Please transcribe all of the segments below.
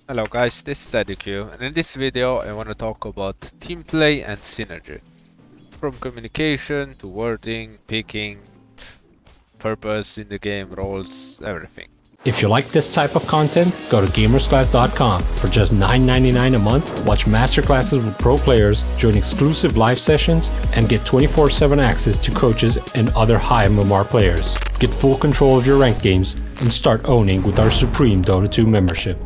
Hello guys, this is IDQ, and in this video I want to talk about team play and synergy. From communication to wording, picking, purpose in the game, roles, everything. If you like this type of content, go to gamersclass.com. For just $9.99 a month, watch masterclasses with pro players, join exclusive live sessions, and get 24/7 access to coaches and other high MMR players. Get full control of your ranked games and start owning with our Supreme Dota 2 membership.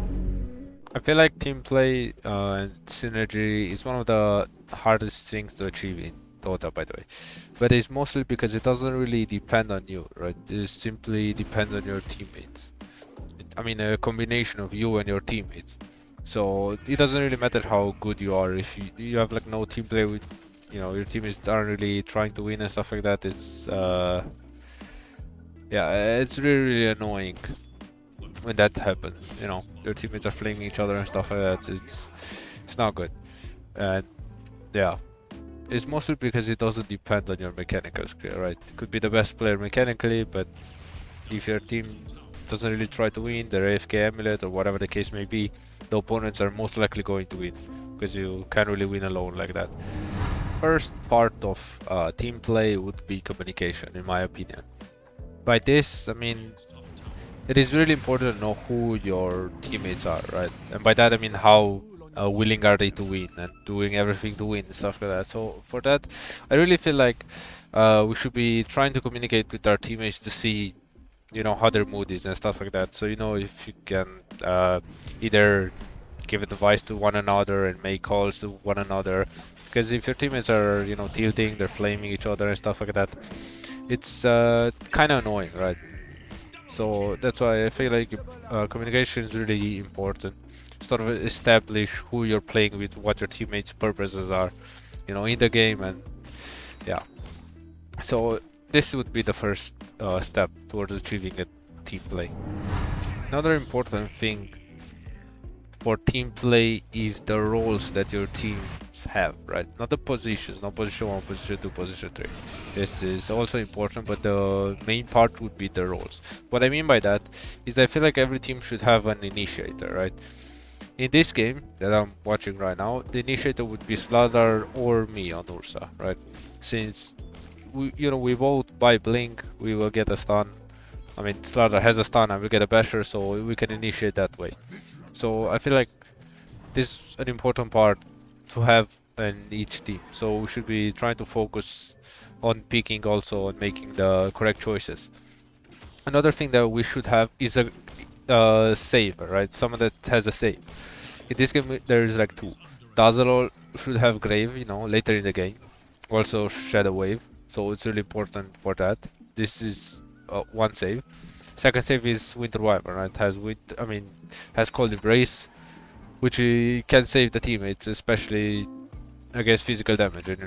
I feel like team play and synergy is one of the hardest things to achieve in Dota, by the way. But it's mostly because it doesn't really depend on you, right? It simply depends on your teammates. I mean, a combination of you and your teammates. So it doesn't really matter how good you are if you have like no team play with, your teammates aren't really trying to win and stuff like that. It's yeah, it's really annoying when that happens. Your teammates are flaming each other and stuff like that. It's not good. And yeah, it's mostly because it doesn't depend on your mechanical skill, right? You could be the best player mechanically, but if your team doesn't really try to win, their AFK amulet or whatever the case may be, the opponents are most likely going to win because you can't really win alone like that. First part of team play would be communication, in my opinion. By this, I mean it is really important to know who your teammates are, right? And by that I mean how willing are they to win and doing everything to win and stuff like that. So for that, I really feel like we should be trying to communicate with our teammates to see how their mood is and stuff like that. So if you can either give advice to one another and make calls to one another, because if your teammates are tilting, they're flaming each other and stuff like that, it's kind of annoying, right? So that's why I feel like communication is really important. Sort of establish who you're playing with, what your teammates' purposes are, in the game, and yeah. So this would be the first step towards achieving a team play. Another important thing for team play is the roles that your teams have, right? Not the positions, not position 1, position 2, position 3. This is also important, but the main part would be the roles. What I mean by that is I feel like every team should have an initiator, right? In this game that I'm watching right now, the initiator would be Sladar or me on Ursa, right? Since we both buy Blink, we will get a stun. I mean, Sladar has a stun and we get a basher, so we can initiate that way. So I feel like this is an important part to have in each team. So we should be trying to focus on picking also and making the correct choices. Another thing that we should have is a save, right? Someone that has a save. In this game, there's like two. Dazzle should have Grave, later in the game. Also Shadow Wave, so it's really important for that. This is one save. Second save is Winter Wyvern, right? Has Cold Embrace, which can save the teammates, especially against physical damage and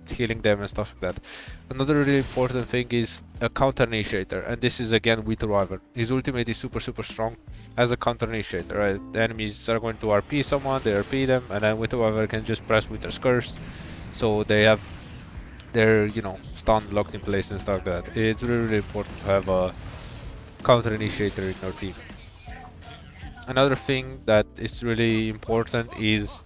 healing them and stuff like that. Another really important thing is a counter initiator, and this is again Winter Wyvern. His ultimate is super strong as a counter initiator, right? The enemies are going to RP someone, they RP them, and then Winter Wyvern can just press Winter's Curse, so they have their stun locked in place and stuff like that. It's really important to have a counter initiator in your team. Another thing that is really important is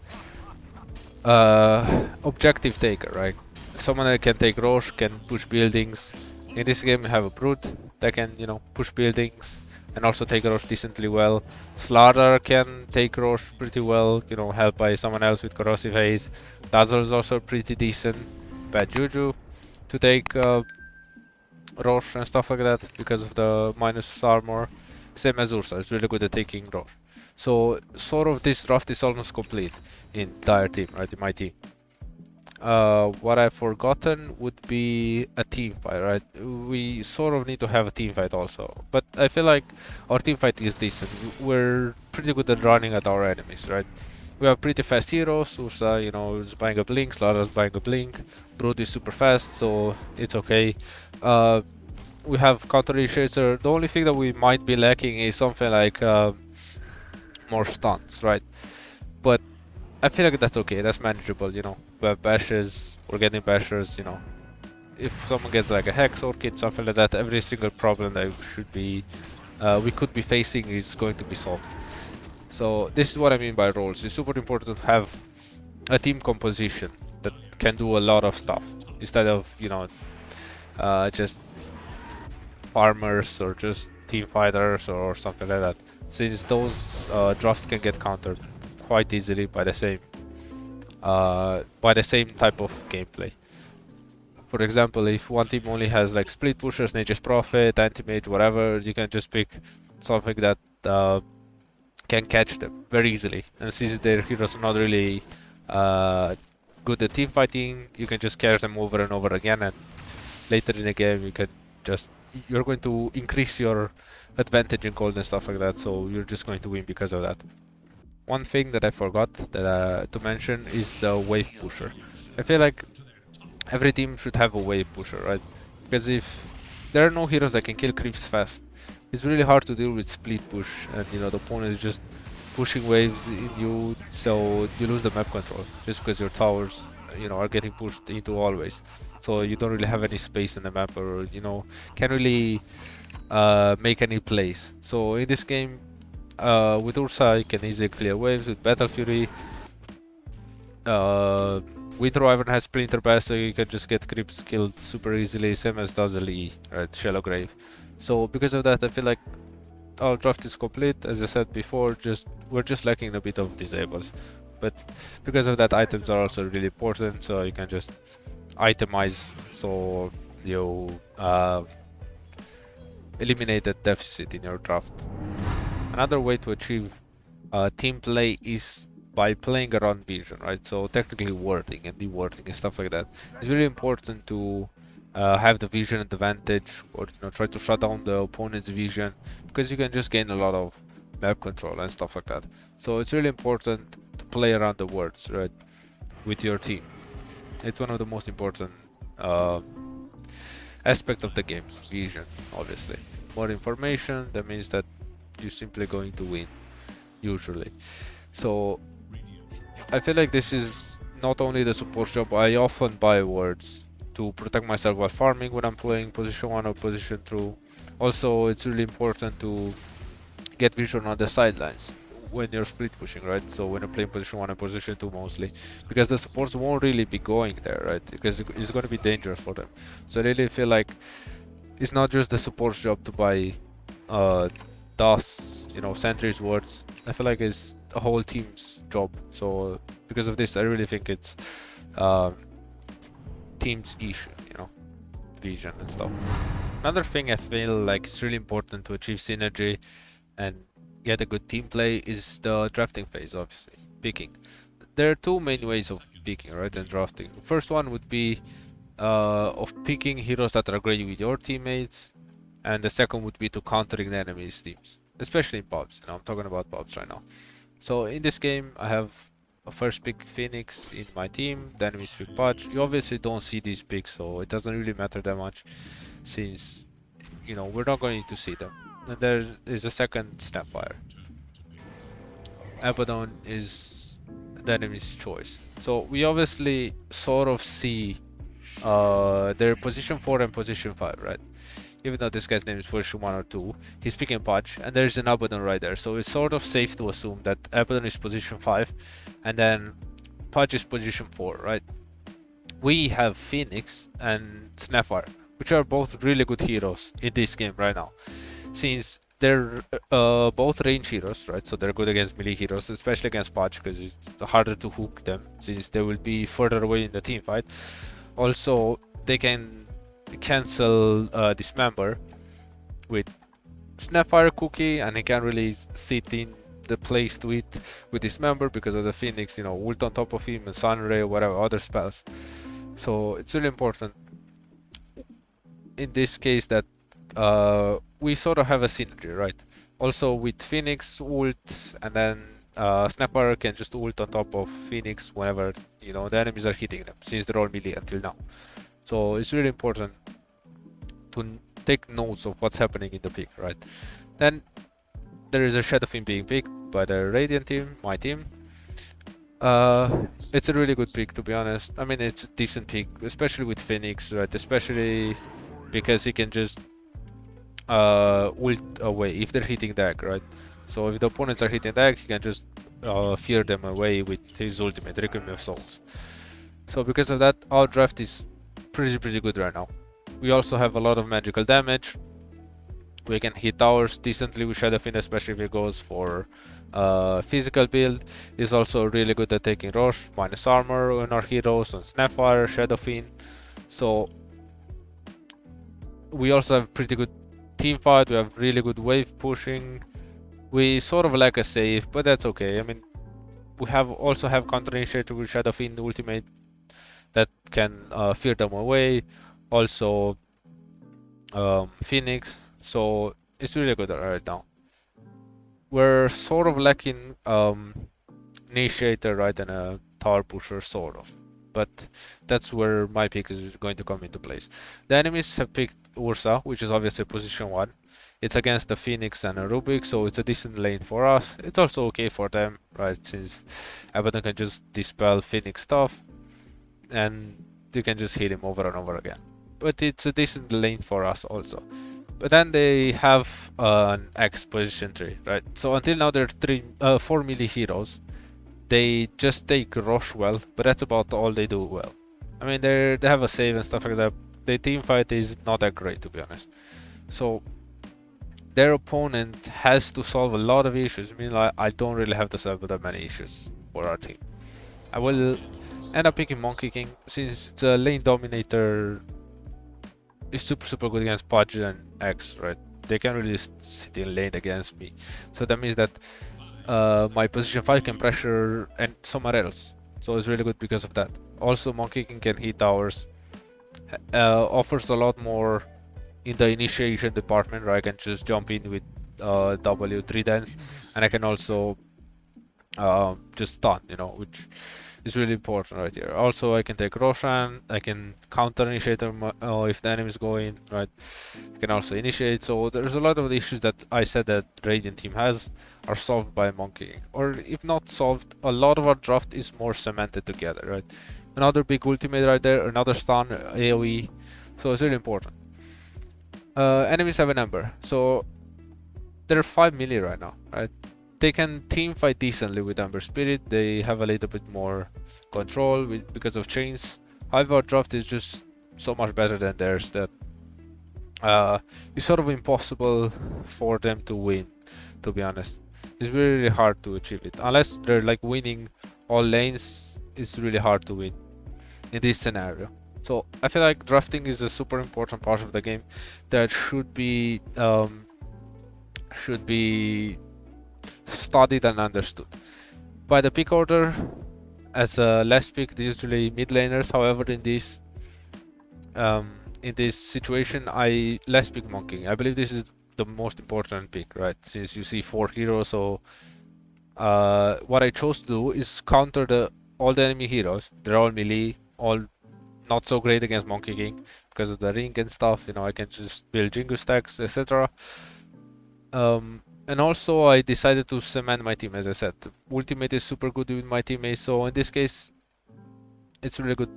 objective taker, right? Someone that can take Roche, can push buildings. In this game we have a Brute that can, push buildings and also take Roche decently well. Slardar can take Roche pretty well, helped by someone else with Corrosive Haze. Dazzle is also pretty decent. Bad Juju to take Roche and stuff like that because of the minus armor. Same as Ursa, it's really good at taking Roche. So sort of this draft is almost complete in entire team, right? In my team. What I've forgotten would be a team fight, right? We sort of need to have a team fight also, but I feel like our team fight is decent. We're pretty good at running at our enemies, right? We have pretty fast heroes. Ursa, is buying a blink. Slaughter's buying a blink. Brood is super fast, so it's okay. We have counter initiator. The only thing that we might be lacking is something like more stuns, right? But I feel like that's okay. That's manageable, We have bashes. We're getting bashers, If someone gets like a hex or kit, something like that, every single problem that we could be facing is going to be solved. So this is what I mean by roles. It's super important to have a team composition that can do a lot of stuff instead of, you know, just farmers or just team fighters or something like that, since those drafts can get countered quite easily by the same type of gameplay. For example, if one team only has like split pushers, Nature's Prophet, anti-mage, whatever, you can just pick something that can catch them very easily. And since their heroes are not really good at team fighting, you can just carry them over and over again, and later in the game you're going to increase your advantage in gold and stuff like that, so you're just going to win because of that. One thing that I forgot to mention is wave pusher. I feel like every team should have a wave pusher, right? Because if there are no heroes that can kill creeps fast, it's really hard to deal with split push, and you know the opponent is just pushing waves in you, so you lose the map control just because your towers, you know, are getting pushed into always. So you don't really have any space in the map, or you know, can't really make any plays. So in this game, with Ursa, you can easily clear waves. With Battle Fury, Winter Wyvern has Splinter Bash, so you can just get creeps killed super easily, same as does Lee, right? Shallow Grave. So because of that, I feel like our draft is complete. As I said before, we're just lacking a bit of disables, but because of that, items are also really important. So you can just itemize, so you eliminate that deficit in your draft. Another way to achieve team play is by playing around vision, right? So technically warding and dewarding and stuff like that. It's really important to have the vision advantage, or you know, try to shut down the opponent's vision, because you can just gain a lot of map control and stuff like that. So it's really important to play around the wards, right, with your team. It's one of the most important aspect of the game's vision, obviously. More information, that means that you're simply going to win, usually. So I feel like this is not only the support job. I often buy wards to protect myself while farming when I'm playing position 1 or position 2. Also, it's really important to get vision on the sidelines when you're split pushing, right? So when you're playing position 1 and position 2 mostly, because the supports won't really be going there, right? Because it's going to be dangerous for them. So I really feel like it's not just the support's job to buy DOS, you know, sentries, wards. I feel like it's a whole team's job. So because of this, I really think it's team's issue, you know, vision and stuff. Another thing I feel like it's really important to achieve synergy and get a good team play is the drafting phase, obviously, picking. There are two main ways of picking, right, and drafting. The first one would be of picking heroes that are great with your teammates, and the second would be to countering the enemy's teams, especially in pubs. You know, I'm talking about pubs right now. So in this game, I have a first pick Phoenix in my team, the enemies pick Pudge. You obviously don't see these picks, so it doesn't really matter that much, since, you know, we're not going to see them. And there is a second Snapfire. Abaddon is the enemy's choice. So we obviously sort of see their position 4 and position 5, right? Even though this guy's name is position 1 or 2, he's picking Pudge, and there's an Abaddon right there. So it's sort of safe to assume that Abaddon is position 5, and then Pudge is position 4, right? We have Phoenix and Snapfire, which are both really good heroes in this game right now, since they're both range heroes, right? So they're good against melee heroes, especially against Pudge, because it's harder to hook them, since they will be further away in the team fight. Also, they can cancel Dismember with Snapfire Cookie, and he can't really sit in the place to it with Dismember because of the Phoenix, you know, ult on top of him and Sunray or whatever other spells. So it's really important in this case that we sort of have a synergy, right? Also with Phoenix ult, and then Snapfire can just ult on top of Phoenix whenever, you know, the enemies are hitting them, since they're all melee until now. So it's really important to take notes of what's happening in the pick, right? Then there is a Shadow Fiend being picked by the Radiant team, my team. It's a really good pick, to be honest. I mean, it's a decent pick, especially with Phoenix, right? Especially because he can just ult away if they're hitting Dag, right? So if the opponents are hitting deck, he can just fear them away with his ultimate, Requiem of Souls. So because of that, our draft is pretty good right now. We also have a lot of magical damage. We can hit towers decently with Shadow Fiend, especially if it goes for physical build. Is also really good at taking Roche, minus armor on our heroes, on Snapfire, Shadow Fiend. So we also have pretty good team fight. We have really good wave pushing. We sort of lack a save, but that's okay. I mean, we also have counter initiator with Shadow Fiend ultimate that can fear them away. Also Phoenix. So it's really good right now. We're sort of lacking initiator, right, and a tower pusher, sort of. But that's where my pick is going to come into place. The enemies have picked Ursa, which is obviously position 1. It's against the Phoenix and a Rubik, so it's a decent lane for us. It's also okay for them, right, since Abaddon can just dispel Phoenix stuff and you can just hit him over and over again. But it's a decent lane for us also. But then they have an X position 3, right? So until now there are 4 melee heroes. They just take Roche well, but that's about all they do well. I mean, they have a save and stuff like that. The team fight is not that great, to be honest. So their opponent has to solve a lot of issues. I mean, like, I don't really have to solve that many issues for our team. I will end up picking Monkey King since it's a lane dominator. It's super good against Pudge and X, right? They can't really sit in lane against me. So that means that my position 5 can pressure and somewhere else. So it's really good because of that. Also, Monkey King can hit towers. Offers a lot more in the initiation department, where I can just jump in with W3 dance, and I can also just stun, you know, which is really important right here. Also, I can take Roshan, I can counter initiate if the enemy is going, right? I can also initiate. So there's a lot of the issues that I said that Radiant team has are solved by Monkey. Or if not solved, a lot of our draft is more cemented together, right? Another big ultimate right there, another stun, AoE. So it's really important. Enemies have an Ember. So they're 5 melee right now, right? They can team fight decently with Ember Spirit. They have a little bit more control because of chains. However, our draft is just so much better than theirs that it's sort of impossible for them to win, to be honest. It's really hard to achieve it. Unless they're like winning all lanes, it's really hard to win in this scenario. So I feel like drafting is a super important part of the game that should be studied and understood. By the pick order, as a last pick, usually mid laners. However, in this situation, I last pick Monkey. I believe this is the most important pick, right? Since you see 4 heroes, so what I chose to do is counter all the enemy heroes. They're all melee, all not so great against Monkey King because of the ring and stuff. You know, I can just build Jingu stacks, etc. And also I decided to cement my team, as I said. Ultimate is super good with my teammates, so in this case it's really good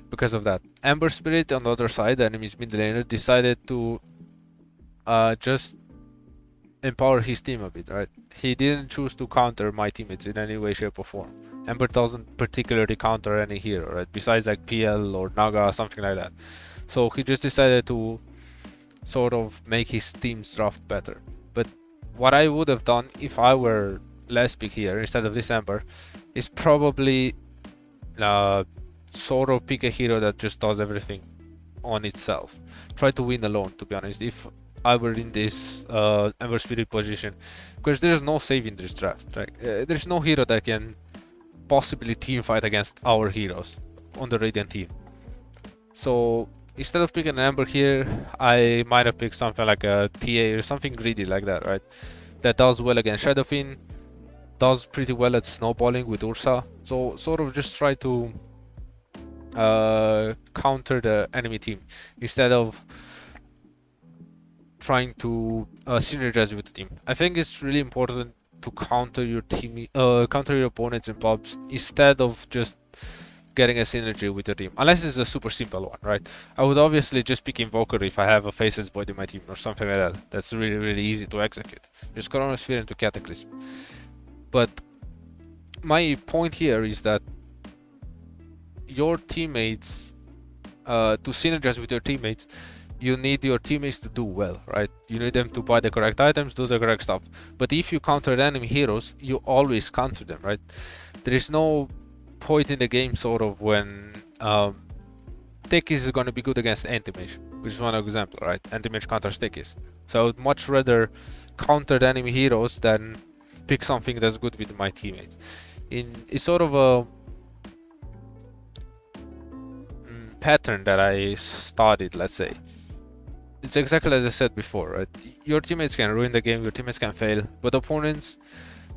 because of that. Ember Spirit on the other side, the enemy's mid laner, decided to just empower his team a bit, right? He didn't choose to counter my teammates in any way, shape or form. Ember doesn't particularly counter any hero, right? Besides like PL or Naga, something like that. So he just decided to sort of make his team's draft better. But what I would have done if I were last pick here instead of this Ember is probably sort of pick a hero that just does everything on itself. Try to win alone, to be honest, if I were in this Ember Spirit position, because there's no save in this draft, right? There's no hero that can possibly team fight against our heroes on the Radiant team. So instead of picking an Ember here, I might have picked something like a TA or something greedy like that, right? That does well against Shadow Fiend, does pretty well at snowballing with Ursa. So sort of just try to counter the enemy team instead of trying to synergize with the team. I think it's really important to counter your team, counter your opponents in pubs instead of just getting a synergy with your team, unless it's a super simple one, right? I would obviously just pick Invoker if I have a Faceless Void in my team or something like that. That's really, really easy to execute. Just Chronosphere into Cataclysm. But my point here is that your teammates, to synergize with your teammates, you need your teammates to do well, right? You need them to buy the correct items, do the correct stuff. But if you counter the enemy heroes, you always counter them, right? There is no point in the game sort of when Tekis is going to be good against Anti-Mage, which is one example, right? Anti-Mage counters Tekis. So I would much rather counter the enemy heroes than pick something that's good with my teammates. It's sort of a pattern that I studied, let's say. It's exactly as I said before, right? Your teammates can ruin the game, your teammates can fail, but opponents,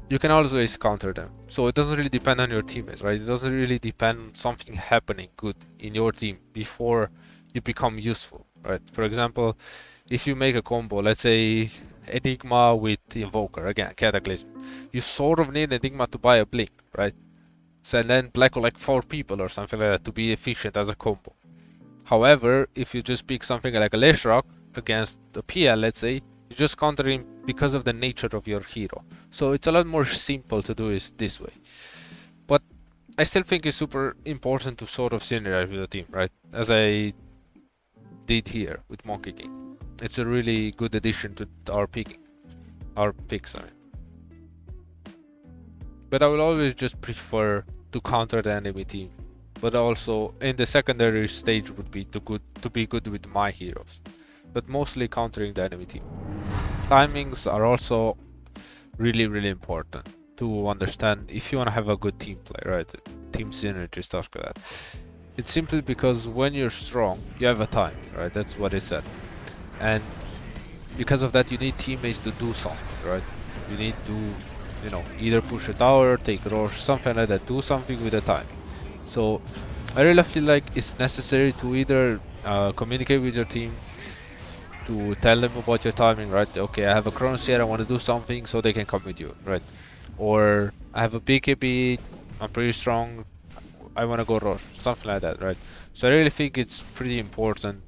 you can always counter them. So it doesn't really depend on your teammates, right? It doesn't really depend on something happening good in your team before you become useful, right? For example, if you make a combo, let's say Enigma with Invoker, again, Cataclysm, you sort of need Enigma to buy a Blink, right? So and then Black like 4 people or something like that to be efficient as a combo. However, if you just pick something like a Leshrac against a PL, let's say, you just counter him because of the nature of your hero. So it's a lot more simple to do it this way. But I still think it's super important to sort of synergize with the team, right? As I did here with Monkey King. It's a really good addition to our picks, I mean. But I will always just prefer to counter the enemy team. But also in the secondary stage would be to be good with my heroes. But mostly countering the enemy team. Timings are also really, really important to understand if you want to have a good team play, right? Team synergy, stuff like that. It's simply because when you're strong, you have a timing, right? That's what it said. And because of that, you need teammates to do something, right? You need to, you know, either push a tower, take Roche, something like that, do something with the timing. So I really feel like it's necessary to either communicate with your team, to tell them about your timing, right? Okay, I have a Chronos here, I want to do something, so they can come with you, right? Or I have a BKB, I'm pretty strong, I want to go Roche, something like that, right? So I really think it's pretty important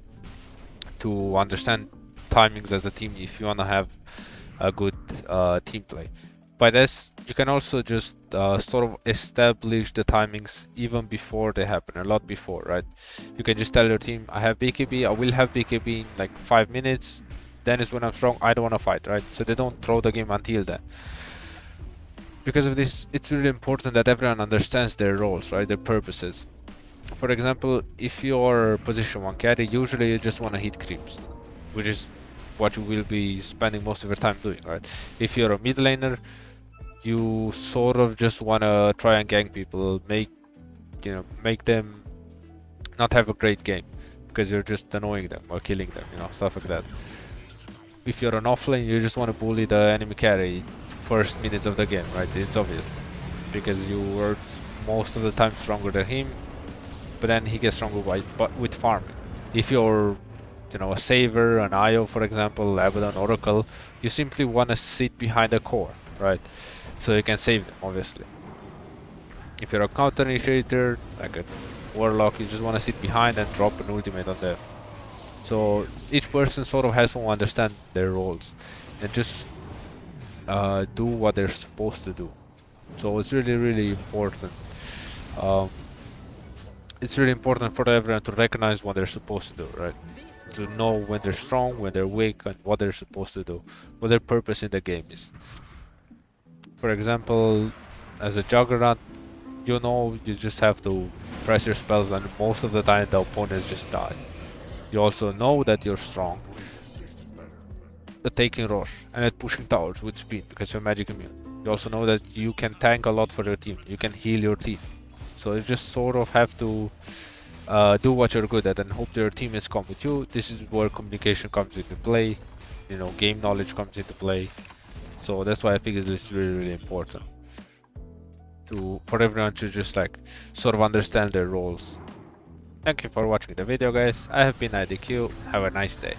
to understand timings as a team if you want to have a good team play. By this, you can also just sort of establish the timings even before they happen, a lot before, right? You can just tell your team, I have BKB, I will have BKB in like 5 minutes, then is when I'm strong, I don't want to fight, right? So they don't throw the game until then. Because of this, it's really important that everyone understands their roles, right? Their purposes. For example, if you're position 1 carry, usually you just want to hit creeps, which is what you will be spending most of your time doing, right? If you're a mid laner, you sort of just want to try and gank people, make them not have a great game because you're just annoying them or killing them, you know, stuff like that. If you're an offlane, you just want to bully the enemy carry first minutes of the game, right? It's obvious because you were most of the time stronger than him, but then he gets stronger with farming. If you're, you know, a Saver, an Io, for example, Abaddon, Oracle, you simply want to sit behind the core, right? So you can save them, obviously. If you're a counter initiator, like a Warlock, you just want to sit behind and drop an ultimate on them. So each person sort of has to understand their roles and just do what they're supposed to do. So it's really, really important. It's really important for everyone to recognize what they're supposed to do, right? To know when they're strong, when they're weak, and what they're supposed to do, what their purpose in the game is. For example, as a Juggernaut, you know you just have to press your spells and most of the time the opponents just die. You also know that you're strong at taking Roche and at pushing towers with speed because you're magic immune. You also know that you can tank a lot for your team, you can heal your team. So you just sort of have to do what you're good at and hope that your teammates come with you. This is where communication comes into play, you know, game knowledge comes into play. So that's why I think it's really, really important for everyone to just like sort of understand their roles. Thank you for watching the video, guys. I have been IDQ. Have a nice day.